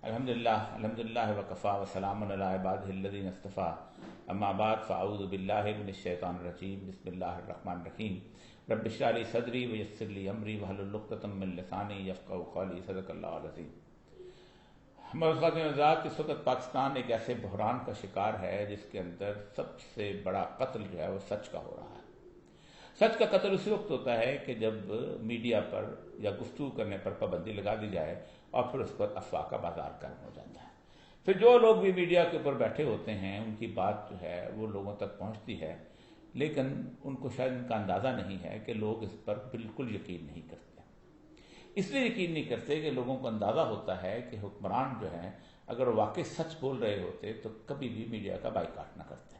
الحمدللہ وکفا وسلام علی عبادہ الذین اصطفیٰ اما بعد فاعوذ باللہ من الشیطان الرجیم بسم اللہ الرحمن الرحیم رب اشرح لی صدری ویسر لی امری واحلل عقدۃ من لسانی یفقہوا قولی صدق اللہ العظیم۔ ہمارے خاتون حضرات، اس وقت پاکستان ایک ایسے بحران کا شکار ہے جس کے اندر سب سے بڑا قتل جو ہے وہ سچ کا ہو رہا ہے۔ سچ کا قتل اسی وقت ہوتا ہے کہ جب میڈیا پر یا گفتگو کرنے پر پابندی لگا دی جائے اور پھر اس پر افواہ کا بازار گرم ہو جاتا ہے۔ پھر جو لوگ بھی میڈیا کے اوپر بیٹھے ہوتے ہیں ان کی بات جو ہے وہ لوگوں تک پہنچتی ہے، لیکن ان کو شاید ان کا اندازہ نہیں ہے کہ لوگ اس پر بالکل یقین نہیں کرتے۔ اس لیے یقین نہیں کرتے کہ لوگوں کو اندازہ ہوتا ہے کہ حکمران جو ہیں اگر واقعی سچ بول رہے ہوتے تو کبھی بھی میڈیا کا بائیکاٹ نہ کرتے۔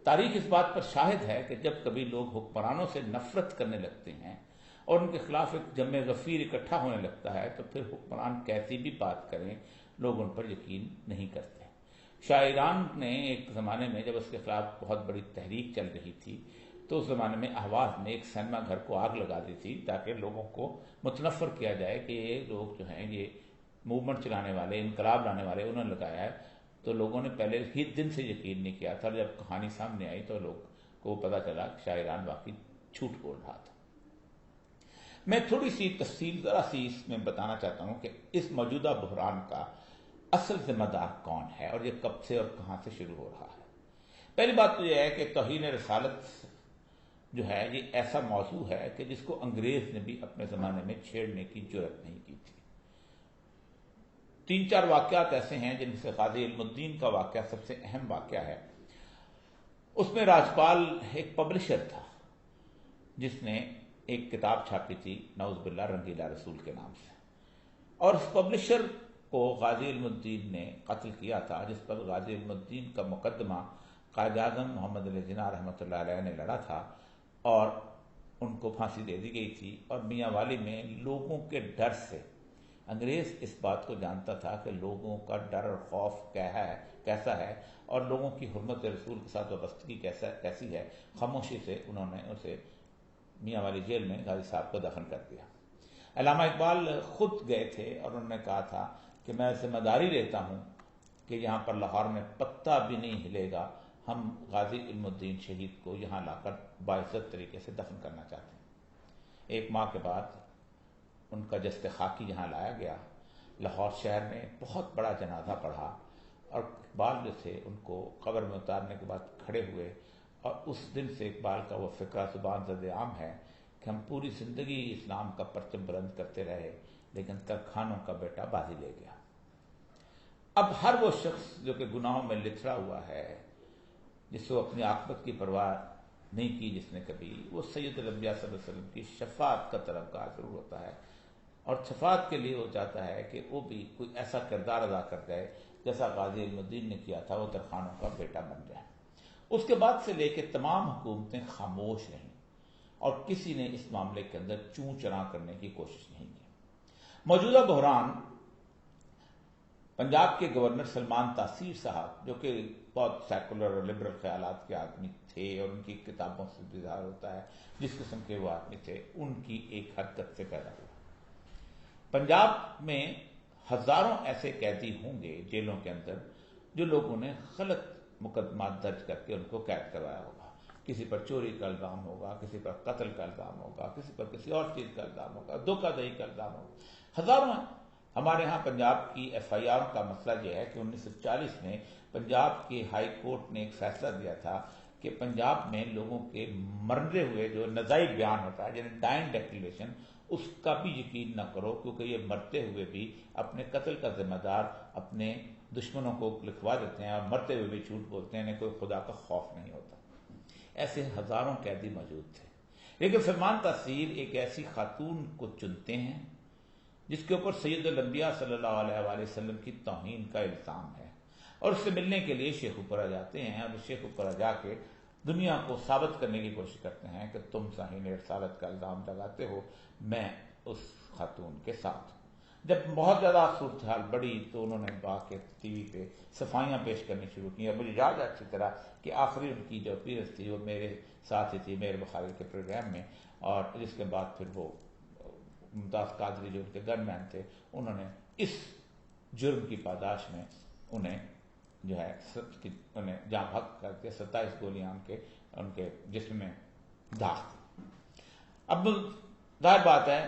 تاریخ اس بات پر شاہد ہے کہ جب کبھی لوگ حکمرانوں سے نفرت کرنے لگتے ہیں اور ان کے خلاف ایک جمع غفیر اکٹھا ہونے لگتا ہے تو پھر حکمران کیسی بھی بات کریں لوگ ان پر یقین نہیں کرتے۔ شاہ ایران نے ایک زمانے میں جب اس کے خلاف بہت بڑی تحریک چل رہی تھی تو اس زمانے میں اہواز نے ایک سینما گھر کو آگ لگا دی تھی تاکہ لوگوں کو متنفر کیا جائے کہ یہ لوگ جو ہیں یہ موومنٹ چلانے والے، انقلاب لانے والے انہوں نے لگایا ہے۔ تو لوگوں نے پہلے ہی دن سے یقین نہیں کیا تھا، جب کہانی سامنے آئی تو لوگ کو پتہ چلا کہ شاہ ایران واقعی جھوٹ بول رہا تھا۔ میں تھوڑی سی تفصیل ذرا سی اس میں بتانا چاہتا ہوں کہ اس موجودہ بحران کا اصل ذمہ دار کون ہے اور یہ کب سے اور کہاں سے شروع ہو رہا ہے۔ پہلی بات تو یہ ہے کہ توہین رسالت جو ہے یہ ایسا موضوع ہے کہ جس کو انگریز نے بھی اپنے زمانے میں چھیڑنے کی جرأت نہیں کی تھی۔ 3-4 واقعات ایسے ہیں جن سے غازی علم الدین کا واقعہ سب سے اہم واقعہ ہے۔ اس میں راجپال ایک پبلشر تھا جس نے ایک کتاب چھاپی تھی نعوذ باللہ رنگیلا رسول کے نام سے، اور اس پبلشر کو غازی علم الدین نے قتل کیا تھا، جس پر غازی علم الدین کا مقدمہ قائد اعظم محمد علی جناح رحمۃ اللہ علیہ نے لڑا تھا اور ان کو پھانسی دے دی گئی تھی۔ اور میاں والی میں لوگوں کے ڈر سے، انگریز اس بات کو جانتا تھا کہ لوگوں کا ڈر اور خوف کیسا ہے اور لوگوں کی حرمت رسول کے ساتھ وابستگی کیسی ہے، خاموشی سے انہوں نے اسے میاں والی جیل میں غازی صاحب کو دفن کر دیا۔ علامہ اقبال خود گئے تھے اور انہوں نے کہا تھا کہ میں ذمہ داری لیتا ہوں کہ یہاں پر لاہور میں پتہ بھی نہیں ہلے گا، ہم غازی علم الدین شہید کو یہاں لا کر باعزت طریقے سے دفن کرنا چاہتے ہیں۔ 1 ماہ کے بعد ان کا جسد خاکی یہاں لایا گیا۔ لاہور شہر میں بہت بڑا جنازہ پڑھا اور اقبال جو تھے ان کو قبر میں اتارنے کے بعد کھڑے ہوئے، اور اس دن سے اقبال کا وہ فقرہ زبان زد عام ہے کہ ہم پوری زندگی اسلام کا پرچم بلند کرتے رہے لیکن ترکھانوں کا بیٹا بازی لے گیا۔ اب ہر وہ شخص جو کہ گناہوں میں لتھڑا ہوا ہے، جس کو اپنی عاقبت کی پرواہ نہیں کی جس نے کبھی، وہ سید الانبیاء صلی اللہ علیہ وسلم کی شفاعت کا طلبگار ضرور ہوتا ہے، اور شفاعت کے لیے وہ چاہتا ہے کہ وہ بھی کوئی ایسا کردار ادا کر جائے جیسا غازی علم الدین نے کیا تھا، وہ ترخانوں کا بیٹا بن جائے۔ اس کے بعد سے لے کے تمام حکومتیں خاموش رہیں اور کسی نے اس معاملے کے اندر چوں چراں کرنے کی کوشش نہیں کی۔ موجودہ بحران پنجاب کے گورنر سلمان تاثیر صاحب، جو کہ بہت سیکولر اور لبرل خیالات کے آدمی تھے اور ان کی کتابوں سے بھی ظاہر ہوتا ہے جس قسم کے وہ آدمی تھے، ان کی ایک حرکت سے پیدا ہوا۔ پنجاب میں ہزاروں ایسے قیدی ہوں گے جیلوں کے اندر جو لوگوں نے غلط مقدمات درج کر کے ان کو قید کروایا ہوگا۔ کسی پر چوری کا الزام ہوگا، کسی پر قتل کا الزام ہوگا، کسی پر کسی اور چیز کا الزام ہوگا، دھوکہ دہی کا الزام ہوگا، ہزاروں۔ ہمارے ہاں پنجاب کی ایف آئی آر کا مسئلہ یہ ہے کہ 1940 میں پنجاب کی ہائی کورٹ نے ایک فیصلہ دیا تھا کہ پنجاب میں لوگوں کے مرنے ہوئے جو نزاعی بیان ہوتا ہے، یعنی ڈائنگ ڈیکلیریشن، اس کا بھی یقین نہ کرو، کیونکہ یہ مرتے ہوئے بھی اپنے قتل کا ذمہ دار اپنے دشمنوں کو لکھوا دیتے ہیں اور مرتے ہوئے بھی جھوٹ بولتے ہیں، انہیں کوئی خدا کا خوف نہیں ہوتا۔ ایسے ہزاروں قیدی موجود تھے، لیکن سلمان تاثیر ایک ایسی خاتون کو چنتے ہیں جس کے اوپر سید الانبیاء صلی اللہ علیہ وآلہ وسلم کی توہین کا الزام ہے، اور اس سے ملنے کے لیے شیخ اوپرا جاتے ہیں، اور شیخ اوپرا جا کے دنیا کو ثابت کرنے کی کوشش کرتے ہیں کہ تم صحیح رسالت کا الزام لگاتے ہو، میں اس خاتون کے ساتھ ہوں۔ جب بہت زیادہ صورتحال بڑھی تو انہوں نے با کے ٹی وی پہ صفائیاں پیش کرنی شروع کی، اور مجھے یاد ہے اچھی طرح کہ آخری ان کی جو اپیرنس تھی وہ میرے ساتھ ہی تھی، میرے بخاری کے پروگرام میں، اور جس کے بعد پھر وہ ممتاز قادری جو ان کے گن مین تھے، انہوں نے اس جرم کی پاداش میں انہیں جو ہے انہیں جاں بحق کر کے 27 گولیاں ان کے جسم میں داغ دی۔ اب ظاہر بات ہے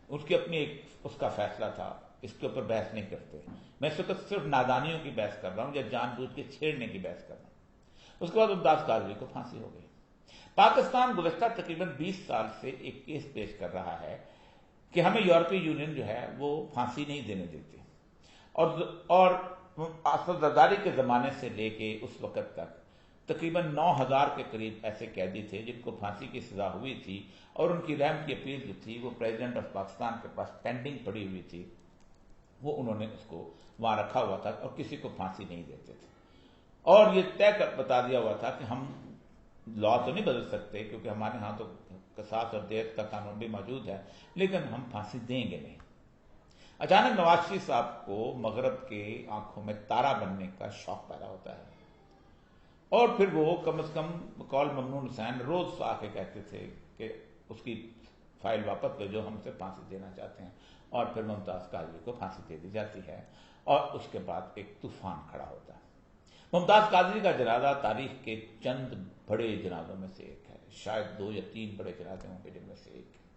اس کی اپنی ایک اس کا فیصلہ تھا، اس کے اوپر بحث نہیں کرتے، میں اس وقت صرف نادانیوں کی بحث کر رہا ہوں یا جان بوجھ کے چھیڑنے کی بحث کر رہا ہوں۔ اس کے بعد ممتاز قادری کو پھانسی ہو گئی۔ پاکستان گزشتہ تقریباً 20 سال سے ایک کیس پیش کر رہا ہے کہ ہمیں یورپی یونین جو ہے وہ پھانسی نہیں دینے دیتی، اور اسد زرداری کے زمانے سے لے کے اس وقت تک تقریباً 9000 کے قریب ایسے قیدی تھے جن کو پھانسی کی سزا ہوئی تھی، اور ان کی رحم کی اپیل جو تھی وہ پریزیڈنٹ آف پاکستان کے پاس پینڈنگ پڑی ہوئی تھی، وہ انہوں نے اس کو وہاں رکھا ہوا تھا اور کسی کو پھانسی نہیں دیتے تھے، اور یہ طے کر بتا دیا ہوا تھا کہ ہم لا تو نہیں بدل سکتے کیونکہ ہمارے ہاں تو قصاص اور دیت کا قانون بھی موجود ہے، لیکن ہم پھانسی دیں گے نہیں۔ اچانک نواز شریف صاحب کو مغرب کے آنکھوں میں تارا بننے کا شوق پیدا ہوتا ہے، اور پھر وہ کم از کم قول ممنون حسین روز آ کے کہتے تھے کہ اس کی فائل واپس بھیجو، ہم سے پھانسی دینا چاہتے ہیں، اور پھر ممتاز قادری کو پھانسی دے دی جاتی ہے، اور اس کے بعد ایک طوفان کھڑا ہوتا ہے۔ ممتاز قادری کا جنازہ تاریخ کے چند بڑے جنازوں میں سے ایک ہے، شاید 2 یا 3 بڑے جنازے ہوں گے جن میں سے ایک ہے،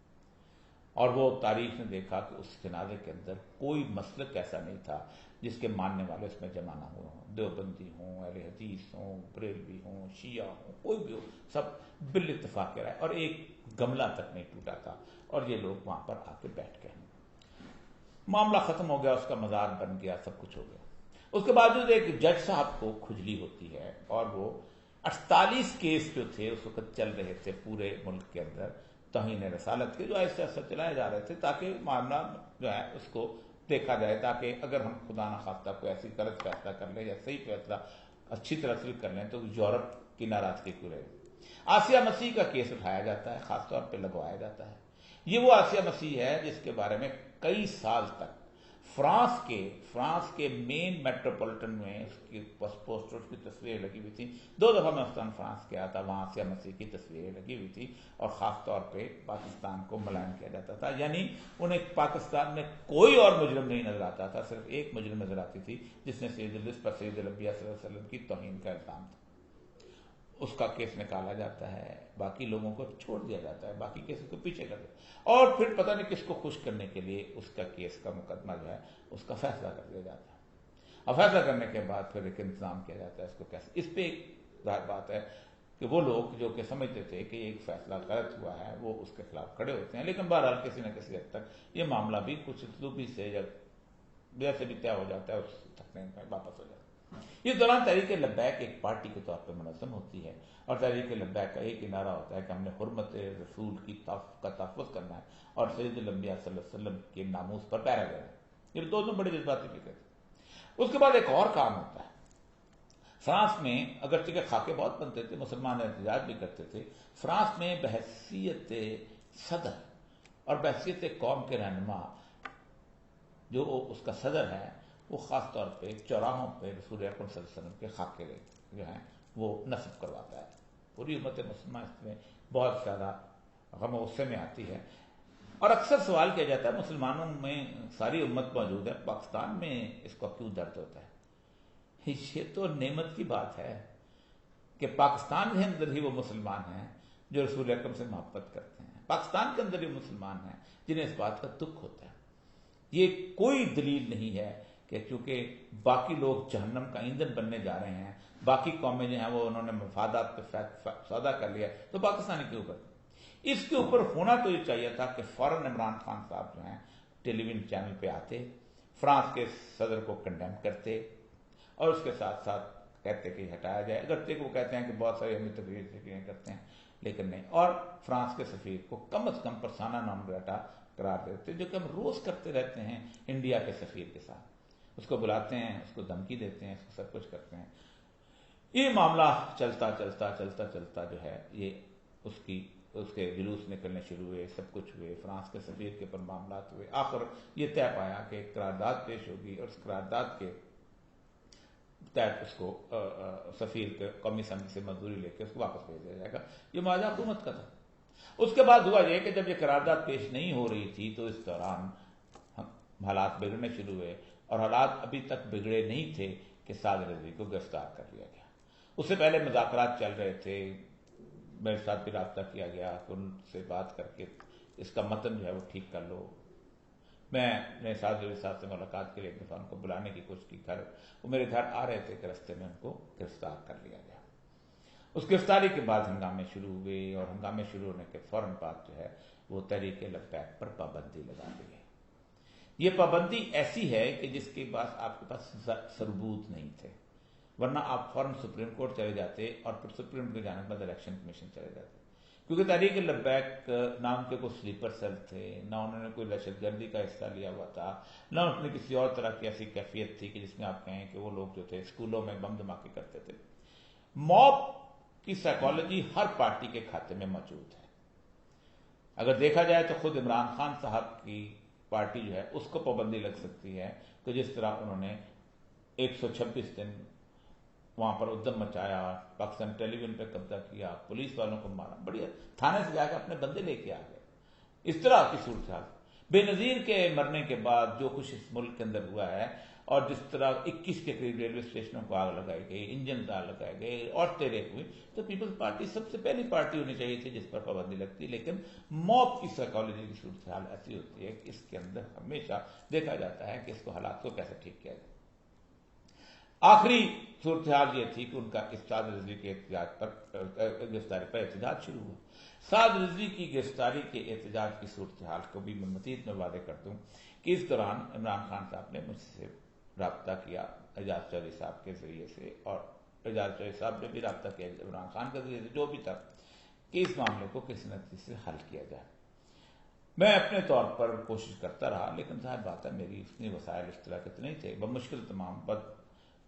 اور وہ تاریخ نے دیکھا کہ اس جنازے کے اندر کوئی مسلک ایسا نہیں تھا جس کے ماننے والے اس میں جمع نہ ہوئے ہوں، دیوبندی ہوں، اہل حدیث ہوں، بریلوی ہوں، شیعہ ہوں، کوئی بھی ہو، سب بالاتفاق رائے، اور ایک گملہ تک نہیں ٹوٹا تھا، اور یہ لوگ وہاں پر آ کے بیٹھ گئے۔ معاملہ ختم ہو گیا، اس کا مزار بن گیا، سب کچھ ہو گیا۔ اس کے باوجود ایک جج صاحب کو کھجلی ہوتی ہے، اور وہ 48 کیس جو تھے اس وقت چل رہے تھے پورے ملک کے اندر توہین رسالت کے، جو ایسے ایسے چلائے جا رہے تھے تاکہ معاملہ جو ہے اس کو دیکھا جائے، تاکہ اگر ہم خدا نخواستہ کوئی ایسی غلط فیصلہ کر لیں یا صحیح فیصلہ اچھی طرح سے کر لیں تو یورپ کی ناراضگی کیوں رہے۔ آسیہ مسیح کا کیس اٹھایا جاتا ہے، خاص طور پہ لگوایا جاتا ہے۔ یہ وہ آسیہ مسیح ہے جس کے بارے میں کئی سال تک فرانس کے مین میٹروپولیٹن میں اس کی پوسٹر کی تصویریں لگی ہوئی تھی۔ 2 دفعہ میں فرانس گیا تھا، وہاں آسیہ مسیح کی تصویریں لگی ہوئی تھی، اور خاص طور پہ پاکستان کو ملائم کیا جاتا تھا، یعنی انہیں پاکستان میں کوئی اور مجرم نہیں نظر آتا تھا، صرف ایک مجرم نظر آتی تھی جس نے سید الانبیاء صلی اللہ علیہ وسلم کی توہین کا الزام تھا۔ اس کا کیس نکالا جاتا ہے، باقی لوگوں کو چھوڑ دیا جاتا ہے، باقی کیس کو پیچھے کر دیا، اور پھر پتہ نہیں کس کو خوش کرنے کے لیے اس کا کیس کا مقدمہ جو ہے اس کا فیصلہ کر دیا جاتا ہے، اور فیصلہ کرنے کے بعد پھر ایک انتظام کیا جاتا ہے اس کو کیسے۔ اس پہ ایک ظاہر بات ہے کہ وہ لوگ جو کہ سمجھتے تھے کہ ایک فیصلہ غلط ہوا ہے وہ اس کے خلاف کھڑے ہوتے ہیں، لیکن بہرحال کسی نہ کسی حد تک یہ معاملہ بھی کچھ اسلوبی سے یا جیسے بھی طے ہو جاتا ہے اس تک میں واپس ہو جاتا ہے۔ یہ دوران تحریک لبیک ایک پارٹی کے طور پر منظم ہوتی ہے، اور تحریک لبیک کا ایک ہی نعرہ ہوتا ہے کہ ہم نے حرمت رسول کا تحفظ کرنا ہے اور سید الانبیاء صلی اللہ علیہ وسلم کے ناموس پر پیرا گیا ہے۔ یہ دونوں بڑے جذباتی فکر تھے۔ اس کے بعد ایک اور کام ہوتا ہے۔ فرانس میں اگرچہ کہ خاکے بہت بنتے تھے، مسلمان احتجاج بھی کرتے تھے، فرانس میں بحیثیت صدر اور بحیثیت قوم کے رہنما جو اس کا صدر ہے، وہ خاص طور پہ چوراہوں پہ رسول اکرم صلی اللہ علیہ وسلم کے خاکے جو ہیں وہ نصب کرواتا ہے۔ پوری امت مسلمہ اس میں بہت زیادہ غم و غصے میں آتی ہے، اور اکثر سوال کیا جاتا ہے مسلمانوں میں ساری امت موجود ہے، پاکستان میں اس کو کیوں درد ہوتا ہے؟ یہ تو نعمت کی بات ہے کہ پاکستان کے اندر ہی وہ مسلمان ہیں جو رسول اکرم سے محبت کرتے ہیں، پاکستان کے اندر ہی مسلمان ہیں جنہیں اس بات کا دکھ ہوتا ہے۔ یہ کوئی دلیل نہیں ہے کہ چونکہ باقی لوگ جہنم کا ایندھن بننے جا رہے ہیں، باقی قومیں جو ہیں وہ انہوں نے مفادات پہ سودا کر لیا تو پاکستانی کے اوپر اس کے اوپر ہونا تو یہ چاہیے تھا کہ فوراً عمران خان صاحب جو ہیں ٹیلی ویژن چینل پہ آتے، فرانس کے صدر کو کنڈیم کرتے، اور اس کے ساتھ ساتھ کہتے کہ ہٹایا جائے، اگرچہ کہ وہ کہتے ہیں کہ بہت ساری ہمیں تقریر کرتے ہیں لیکن نہیں، اور فرانس کے سفیر کو کم از کم پرسانہ نام گراٹا قرار دیتے، جو کہ ہم روز کرتے رہتے ہیں انڈیا کے سفیر کے ساتھ، اس کو بلاتے ہیں، اس کو دھمکی دیتے ہیں، اس کو سب کچھ کرتے ہیں۔ یہ معاملہ چلتا چلتا چلتا چلتا جو ہے یہ اس کے جلوس نکلنے شروع ہوئے، سب کچھ ہوئے، فرانس کے سفیر کے اوپر معاملات ہوئے، آخر یہ طے پایا کہ ایک قرارداد پیش ہوگی، اور اس قرارداد کے تحت اس کو سفیر کے قومی اسمبلی سے منظوری لے کے اس کو واپس بھیج دیا جائے گا۔ یہ معاہدہ حکومت کا تھا۔ اس کے بعد ہوا یہ کہ جب یہ قرارداد پیش نہیں ہو رہی تھی تو اس دوران حالات بگڑنے شروع ہوئے، اور حالات ابھی تک بگڑے نہیں تھے کہ سعد رضوی کو گرفتار کر لیا گیا۔ اس سے پہلے مذاکرات چل رہے تھے، میرے ساتھ بھی رابطہ کیا گیا کہ ان سے بات کر کے اس کا متن جو ہے وہ ٹھیک کر لو۔ میں نے سعد رضوی صاحب سے ملاقات کے لیے ایک دفعہ ان کو بلانے کی کوشش کی، وہ میرے گھر آ رہے تھے کہ رستے میں ان کو گرفتار کر لیا گیا۔ اس گرفتاری کے بعد ہنگامے شروع ہوئے، اور ہنگامے شروع ہونے کے فوراً بعد جو ہے وہ تحریک لبیک پر پابندی لگا دی گئی۔ یہ پابندی ایسی ہے کہ جس کے بعد آپ کے پاس ثبوت نہیں تھے، ورنہ آپ فوراً سپریم کورٹ چلے جاتے اور پھر سپریم کورٹ جانے کے بعد الیکشن کمیشن چلے جاتے، کیونکہ تحریک لبیک نام کے کوئی سلیپر سیل تھے، نہ انہوں نے کوئی دہشت گردی کا حصہ لیا ہوا تھا، نہ اس میں کسی اور طرح کی ایسی کیفیت تھی کہ جس میں آپ کہیں کہ وہ لوگ جو تھے اسکولوں میں بم دھماکے کرتے تھے۔ موب کی سائیکالوجی ہر پارٹی کے کھاتے میں موجود ہے۔ اگر دیکھا جائے تو خود عمران خان صاحب کی پارٹی جو ہے اس کو پابندی لگ سکتی ہے کہ جس طرح انہوں نے 126 دن وہاں پر ادھم مچایا، پاکستان ٹیلی ویژن پہ قبضہ کیا، پولیس والوں کو مارا، بڑی تھانے سے جا کے اپنے بندے لے کے آ گئے، اس طرح کی صورتحال۔ بے نظیر کے مرنے کے بعد جو کچھ اس ملک کے اندر ہوا ہے، اور جس طرح 21 کے قریب ریلوے اسٹیشنوں کو آگ لگائی گئی، انجن آگ لگائے گئے، اور تیرے ہوئے، تو پیپلز پارٹی سب سے پہلی پارٹی ہونی چاہیے تھی جس پر پابندی لگتی، لیکن موب کی سائیکالوجی کی صورتحال ایسی ہوتی ہے کہ اس کے اندر ہمیشہ دیکھا جاتا ہے کہ اس کو حالات کو کیسے ٹھیک کیا جائے۔ آخری صورتحال یہ تھی کہ ان کا سعد رضوی کے احتجاج پر گرفتاری پر احتجاج شروع ہوا۔ سعد رضوی کی گرفتاری کے احتجاج کی صورتحال کو بھی میں مزید میں واضح کر دوں کہ اس دوران عمران خان صاحب نے مجھ سے رابطہ کیا اعجاز چودھری صاحب کے ذریعے سے، اور اعجاز چودھری صاحب نے بھی رابطہ کیا عمران خان کے ذریعے سے، جو بھی تھا کہ اس معاملے کو کس نتیجے سے حل کیا جائے۔ میں اپنے طور پر کوشش کرتا رہا، لیکن ظاہر بات ہے میری اتنی وسائل اس طرح کے تو نہیں تھے، بمشکل تمام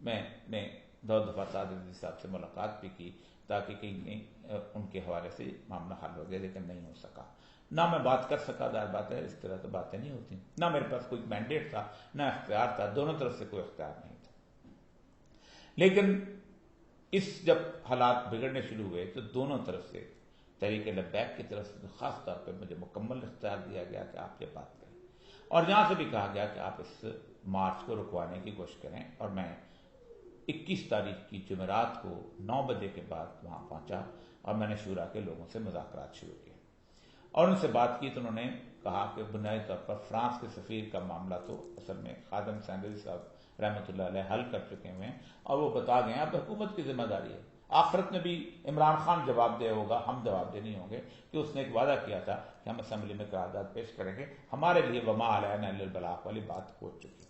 میں نے 2 دفعہ سعد رضوی صاحب سے ملاقات بھی کی تاکہ کہیں ان کے حوالے سے معاملہ حل ہو گیا، لیکن نہیں ہو سکا۔ نہ میں بات کر سکا، ظاہر بات ہے اس طرح تو باتیں نہیں ہوتی، نہ میرے پاس کوئی مینڈیٹ تھا، نہ اختیار تھا، دونوں طرف سے کوئی اختیار نہیں تھا۔ لیکن جب حالات بگڑنے شروع ہوئے تو دونوں طرف سے، تحریک لبیک کی طرف سے خاص طور پہ مجھے مکمل اختیار دیا گیا کہ آپ یہ بات کریں، اور یہاں سے بھی کہا گیا کہ آپ اس مارچ کو رکوانے کی کوشش کریں، اور میں 21 تاریخ کی جمعرات کو 9 بجے کے بعد وہاں پہنچا، اور میں نے شورا کے لوگوں سے مذاکرات شروع کیے، اور ان سے بات کی تو انہوں نے کہا کہ بنیادی طور پر فرانس کے سفیر کا معاملہ تو اصل میں خادم سینڈل صاحب رحمۃ اللہ علیہ حل کر چکے ہوئے ہیں، اور وہ بتا گئے ہیں اب حکومت کی ذمہ داری ہے۔ آخرت میں بھی عمران خان جواب دہ ہوگا، ہم جواب دہ نہیں ہوں گے، کہ اس نے ایک وعدہ کیا تھا کہ ہم اسمبلی میں قرارداد پیش کریں گے، ہمارے لیے وما علینا الا البلاغ والی بات ہو چکی۔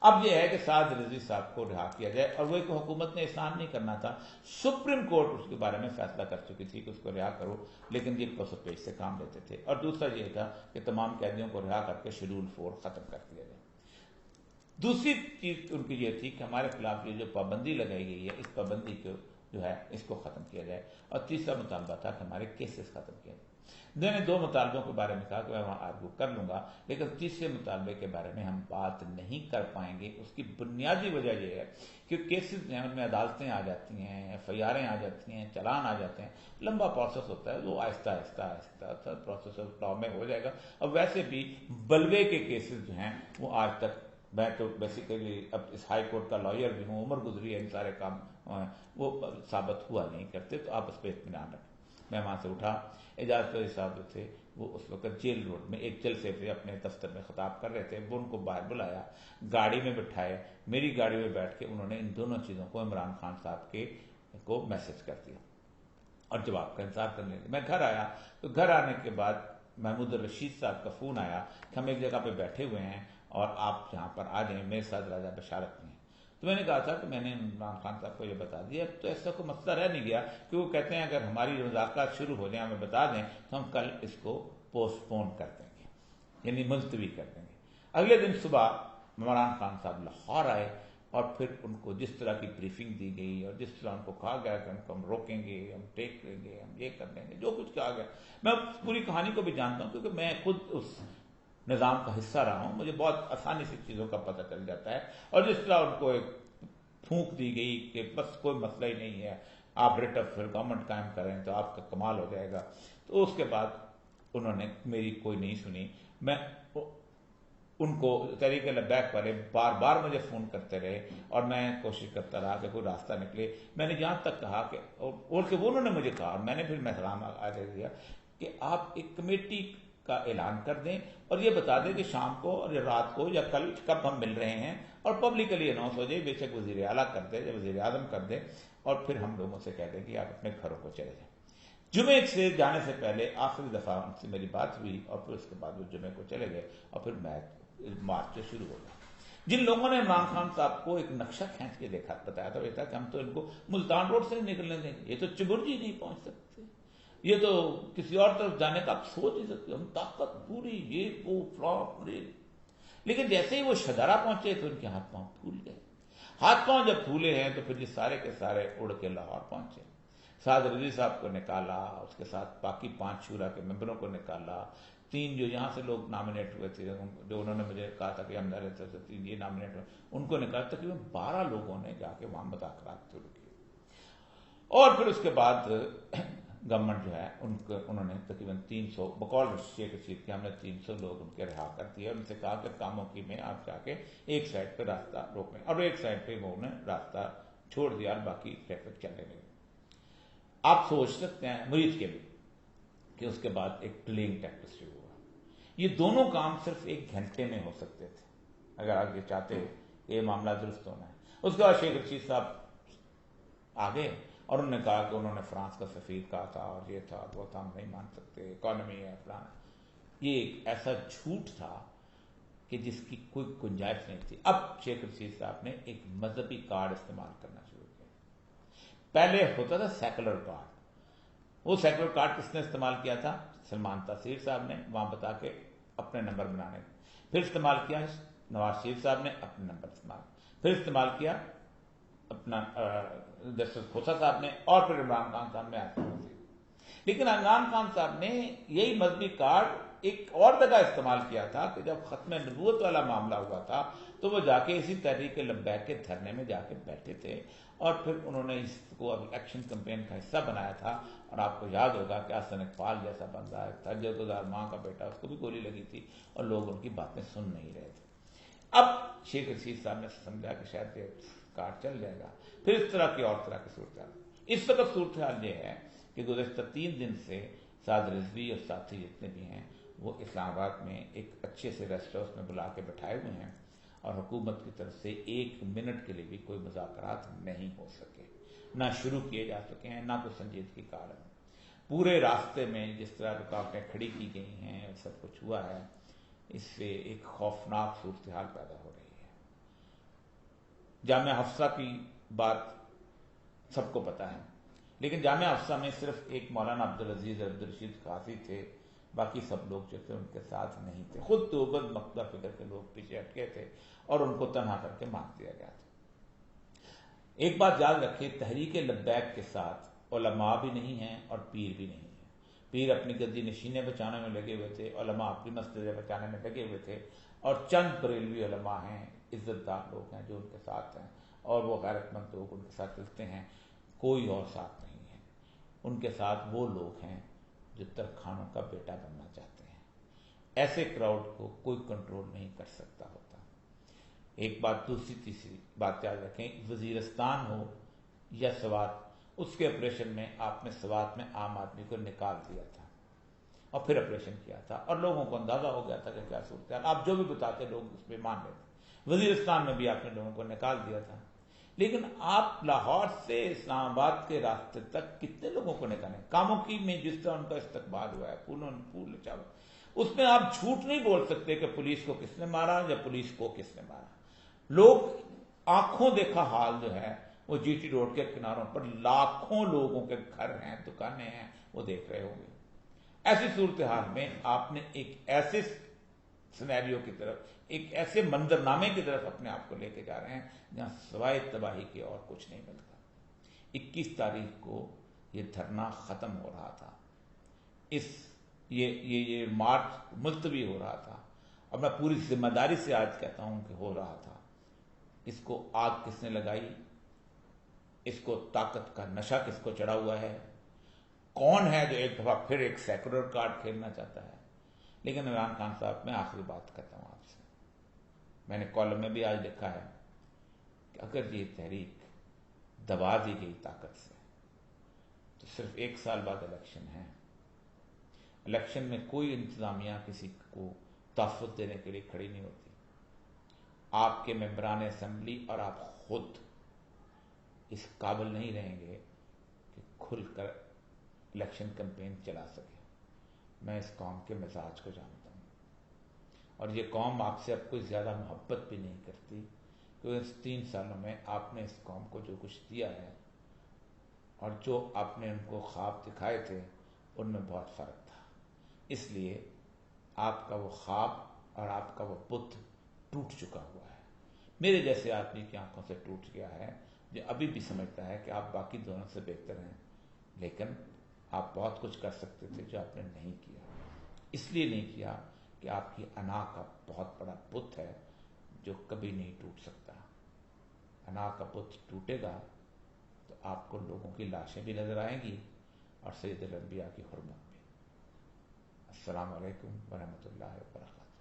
اب یہ ہے کہ سعد رضوی صاحب کو رہا کیا جائے، اور وہ ایک حکومت نے احسان نہیں کرنا تھا، سپریم کورٹ اس کے بارے میں فیصلہ کر چکی تھی کہ اس کو رہا کرو، لیکن یہ پس پیش سے کام لیتے تھے۔ اور دوسرا یہ تھا کہ تمام قیدیوں کو رہا کر کے شیڈول 4 ختم کر دیا جائے۔ دوسری چیز ان کی یہ تھی کہ ہمارے خلاف یہ جو پابندی لگائی گئی ہے، اس پابندی کو جو ہے اس کو ختم کیا جائے، اور تیسرا مطالبہ تھا کہ ہمارے کیسز ختم کیا جائے۔ میں نے 2 مطالبوں کے بارے میں کہا کہ میں وہاں آرگو کر لوں گا، لیکن تیسرے مطالبے کے بارے میں ہم بات نہیں کر پائیں گے۔ اس کی بنیادی وجہ یہ ہے کہ کیسز جو ہیں ان میں عدالتیں آ جاتی ہیں، ایف آئی آریں آ جاتی ہیں، چلان آ جاتے ہیں، لمبا پروسیس ہوتا ہے، وہ آہستہ آہستہ پروسیس آف لا میں ہو جائے گا۔ اور ویسے بھی بلوے کے کیسز جو ہیں وہ آج تک، میں تو بیسیکلی اب اس ہائی کورٹ کا لائر بھی ہوں، عمر گزری ہے، ان سارے کام وہ ثابت ہوا نہیں کرتے، تو آپ اس پہ اطمینان رکھیں۔ میں وہاں سے اٹھا، اعجاز چودھری صاحب جو تھے وہ اس وقت جیل روڈ میں ایک جلسے پہ اپنے دفتر میں خطاب کر رہے تھے، وہ ان کو باہر بلایا، گاڑی میں بٹھائے، میری گاڑی میں بیٹھ کے انہوں نے ان دونوں چیزوں کو عمران خان صاحب کے کو میسج کر دیا، اور جواب کا انتظار کرنے لگے۔ میں گھر آیا تو گھر آنے کے بعد محمود الرشید صاحب کا فون آیا کہ ہم ایک جگہ پہ بیٹھے ہوئے ہیں اور آپ یہاں پر آ جائیں، میرے ساتھ راجہ بشارت میں۔ تو میں نے کہا تھا کہ میں نے عمران خان صاحب کو یہ بتا دیا، تو ایسا کوئی مسئلہ رہ نہیں گیا کہ وہ کہتے ہیں اگر ہماری مذاکرات شروع ہو جائیں ہمیں بتا دیں تو ہم کل اس کو پوسٹ پون کر دیں گے، یعنی ملتوی کر دیں گے۔ اگلے دن صبح عمران خان صاحب لاہور آئے، اور پھر ان کو جس طرح کی بریفنگ دی گئی اور جس طرح ان کو کہا گیا کہ ہم روکیں گے، ہم ٹیک لیں گے، ہم یہ کر لیں گے، جو کچھ کہا گیا، میں پوری کہانی کو بھی جانتا ہوں کیونکہ میں خود اس نظام کا حصہ رہا ہوں، مجھے بہت آسانی سے چیزوں کا پتہ چل جاتا ہے۔ اور جس طرح ان کو ایک پھونک دی گئی کہ بس کوئی مسئلہ ہی نہیں ہے، آپ ریٹ آف گورنمنٹ قائم کریں تو آپ کا کمال ہو جائے گا، تو اس کے بعد انہوں نے میری کوئی نہیں سنی۔ میں ان کو تحریک لبیک والے بار بار مجھے فون کرتے رہے اور میں کوشش کرتا رہا کہ کوئی راستہ نکلے. میں نے یہاں تک کہا کہ اور کہ انہوں نے مجھے کہا اور میں نے پھر سلام آگے دیا کہ آپ ایک کمیٹی کا اعلان کر دیں اور یہ بتا دیں کہ شام کو اور رات کو یا کل کب ہم مل رہے ہیں اور پبلکلی اناؤنس ہو جائے. بے شک وزیر اعلیٰ کر دے یا وزیر اعظم کر دے اور پھر ہم لوگوں سے کہہ دیں کہ آپ اپنے گھروں کو چلے جائیں. جمعے سے جانے سے پہلے آخری دفعہ ان سے میری بات ہوئی اور پھر اس کے بعد وہ جمعے کو چلے گئے اور پھر مارچ شروع ہو گیا. جن لوگوں نے عمران خان صاحب کو ایک نقشہ کھینچ کے دیکھا بتایا تھا بیٹا کہ ہم تو ان کو ملتان روڈ سے نہیں نکلنے دیں گے, یہ تو چبرجی نہیں پہنچ سکتے, یہ تو کسی اور طرف جانے کا آپ سوچ نہیں سکتے, ہم طاقت پوری یہ وہ فلاپ. لیکن جیسے ہی وہ شجارہ پہنچے تو ان کے ہاتھ پاؤں پھول گئے. ہاتھ پاؤں جب پھولے ہیں تو پھر یہ سارے کے سارے اڑ کے لاہور پہنچے. سعد رضوی صاحب کو نکالا, اس کے ساتھ باقی 5 شورا کے ممبروں کو نکالا, 3 جو یہاں سے لوگ نامنیٹ ہوئے تھے جو انہوں نے مجھے کہا تھا کہ ہم میرے طرف سے 3 یہ نامنیٹ ہوئے ان کو نکالا. تقریباً 12 لوگوں نے جا کے وہاں مذاکرات شروع کیے اور پھر اس کے بعد گورنمنٹ جو ہے انہوں نے تقریباً 300 بقول شیخ رشید کے ہم نے 300 لوگ ان کے رہا کر دیے. ان سے کہا کہ کاموں کی میں آپ جا کے ایک سائڈ پہ راستہ روکیں اور ایک سائڈ پہ وہ انہیں راستہ چھوڑ دیا اور باقی ٹریفک چلنے لگے. آپ سوچ سکتے ہیں مریض کے بھی کہ اس کے بعد ایک پلینگ ٹیکس شروع ہوا. یہ دونوں کام صرف 1 گھنٹے میں ہو سکتے تھے اگر آپ یہ چاہتے کہ یہ معاملہ درست ہونا ہے. اس کے بعد شیخ رشید صاحب آگے اور انہوں نے کہا کہ انہوں نے فرانس کا سفیر کہا تھا اور یہ تھا وہ تھا, ہم نہیں مان سکتے, اکانومی ہے فلانا. یہ ایک ایسا جھوٹ تھا کہ جس کی کوئی گنجائش نہیں تھی. اب شیخ رشید صاحب نے ایک مذہبی کارڈ استعمال کرنا شروع کیا. پہلے ہوتا تھا سیکولر کارڈ. وہ سیکولر کارڈ کس نے استعمال کیا تھا؟ سلمان تاثیر صاحب نے, وہاں بتا کے اپنے نمبر بنانے. پھر استعمال کیا نواز شریف صاحب نے اپنے نمبر استعمال, پھر استعمال کیا اپنا جسٹس کھوسا صاحب نے, اور پھر عمران خان صاحب نے آتے ہیں. لیکن عمران خان صاحب نے یہی مذہبی کارڈ ایک اور جگہ استعمال کیا تھا کہ جب ختم نبوت والا معاملہ ہوا تھا تو وہ جا کے اسی تحریک لبیک کے دھرنے میں جا کے بیٹھے تھے اور پھر انہوں نے اس کو الیکشن کمپین کا حصہ بنایا تھا. اور آپ کو یاد ہوگا کہ حسن اقبال جیسا بندہ تھا, جدوزار ماں کا بیٹا, اس کو بھی گولی لگی تھی اور لوگ ان کی باتیں سن نہیں رہے تھے. اب شیخ رشید صاحب نے سمجھا کہ شاید یہ کارڈ چل جائے گا. پھر اس طرح کی اور طرح کی صورتحال. اس وقت صورتحال یہ ہے کہ گزشتہ 3 دن سے سعد رضوی اور ساتھی جتنے بھی ہیں وہ اسلام آباد میں ایک اچھے سے ریسٹ ہاؤس میں بلا کے بٹھائے ہوئے ہیں اور حکومت کی طرف سے 1 منٹ کے لیے بھی کوئی مذاکرات نہیں ہو سکے, نہ شروع کیے جا سکے ہیں, نہ کوئی سنجیدگی کا عالم. پورے راستے میں جس طرح رکاوٹیں کھڑی کی گئی ہیں اور سب کچھ ہوا ہے, اس سے ایک خوفناک صورتحال پیدا ہو رہی ہے. جامعہ حفصہ کی بات سب کو پتا ہے, لیکن جامعہ حفصہ میں صرف ایک مولانا عبدالعزیز عبدالرشید قاضی تھے, باقی سب لوگ جو تھے ان کے ساتھ نہیں تھے. خود دیوبند مقتدہ فکر کے لوگ پیچھے ہٹکے تھے اور ان کو تنہا کر کے مار دیا گیا تھا. ایک بات یاد رکھیے, تحریک لبیک کے ساتھ علماء بھی نہیں ہیں اور پیر بھی نہیں ہیں. پیر اپنی گدی نشینیں بچانے میں لگے ہوئے تھے, علماء اپنی مسجدیں بچانے میں لگے ہوئے تھے, اور چند بریلوی علماء ہیں, عزت دار لوگ ہیں جو ان کے ساتھ ہیں اور وہ غیرت مند لوگ ان کے ساتھ چلتے ہیں. کوئی اور ساتھ نہیں ہے. ان کے ساتھ وہ لوگ ہیں جو ترکھانوں کا بیٹا بننا چاہتے ہیں. ایسے کراؤڈ کو کوئی کنٹرول نہیں کر سکتا ہوتا. ایک بات, دوسری تیسری بات یاد رکھیں, وزیرستان ہو یا سوات, اس کے آپریشن میں آپ نے سوات میں عام آدمی کو نکال دیا تھا اور پھر آپریشن کیا تھا اور لوگوں کو اندازہ ہو گیا تھا کہ کیا صورتحال. آپ جو بھی بتاتے لوگ اس پہ مان لیتے. وزیرستان میں بھی آپ نے لوگوں کو نکال دیا تھا, لیکن آپ لاہور سے اسلام آباد کے راستے تک کتنے لوگوں کو نکالیں؟ کاموں کی میں جس طرح ان کا استقبال ہوا ہے پھول چاول, اس میں آپ جھوٹ نہیں بول سکتے کہ پولیس کو کس نے مارا یا پولیس کو کس نے مارا. لوگ آنکھوں دیکھا حال جو ہے وہ جی ٹی روڈ کے کناروں پر لاکھوں لوگوں کے گھر ہیں, دکانیں ہیں, وہ دیکھ رہے ہوں گے. ایسی صورتحال میں آپ نے ایک ایسے سینیریو کی طرف, ایک ایسے منظرنامے کی طرف اپنے آپ کو لے کے جا رہے ہیں جہاں سوائے تباہی کے اور کچھ نہیں ملتا. 21 تاریخ کو یہ دھرنا ختم ہو رہا تھا, یہ مارچ ملتوی ہو رہا تھا, اور میں پوری ذمہ داری سے آج کہتا ہوں کہ ہو رہا تھا. اس کو آگ کس نے لگائی, اس کو طاقت کا نشہ کس کو چڑھا ہوا ہے, کون ہے جو ایک دفعہ پھر ایک سیکولر کارڈ کھیلنا چاہتا ہے. لیکن عمران خان صاحب, میں آخری بات کرتا ہوں آپ سے, میں نے کالم میں بھی آج لکھا ہے کہ اگر یہ تحریک دبا دی گئی طاقت سے تو صرف 1 سال بعد الیکشن ہے. الیکشن میں کوئی انتظامیہ کسی کو تحفظ دینے کے لیے کھڑی نہیں ہوتی. آپ کے ممبران اسمبلی اور آپ خود اس قابل نہیں رہیں گے کہ کھل کر الیکشن کمپین چلا سکے. میں اس قوم کے مزاج کو جانتا ہوں اور یہ قوم آپ سے اب کوئی زیادہ محبت بھی نہیں کرتی کیونکہ اس 3 سالوں میں آپ نے اس قوم کو جو کچھ دیا ہے اور جو آپ نے ان کو خواب دکھائے تھے ان میں بہت فرق تھا. اس لیے آپ کا وہ خواب اور آپ کا وہ بت ٹوٹ چکا ہوا ہے. میرے جیسے آدمی کی آنکھوں سے ٹوٹ گیا ہے جو ابھی بھی سمجھتا ہے کہ آپ باقی دونوں سے بہتر ہیں، لیکن آپ بہت کچھ کر سکتے تھے جو آپ نے نہیں کیا. اس لیے نہیں کیا کہ آپ کی انا کا بہت بڑا بت ہے جو کبھی نہیں ٹوٹ سکتا. انا کا بت ٹوٹے گا تو آپ کو لوگوں کی لاشیں بھی نظر آئیں گی اور سید الانبیاء کی حرمت بھی. السلام علیکم ورحمۃ اللہ وبرکاتہ.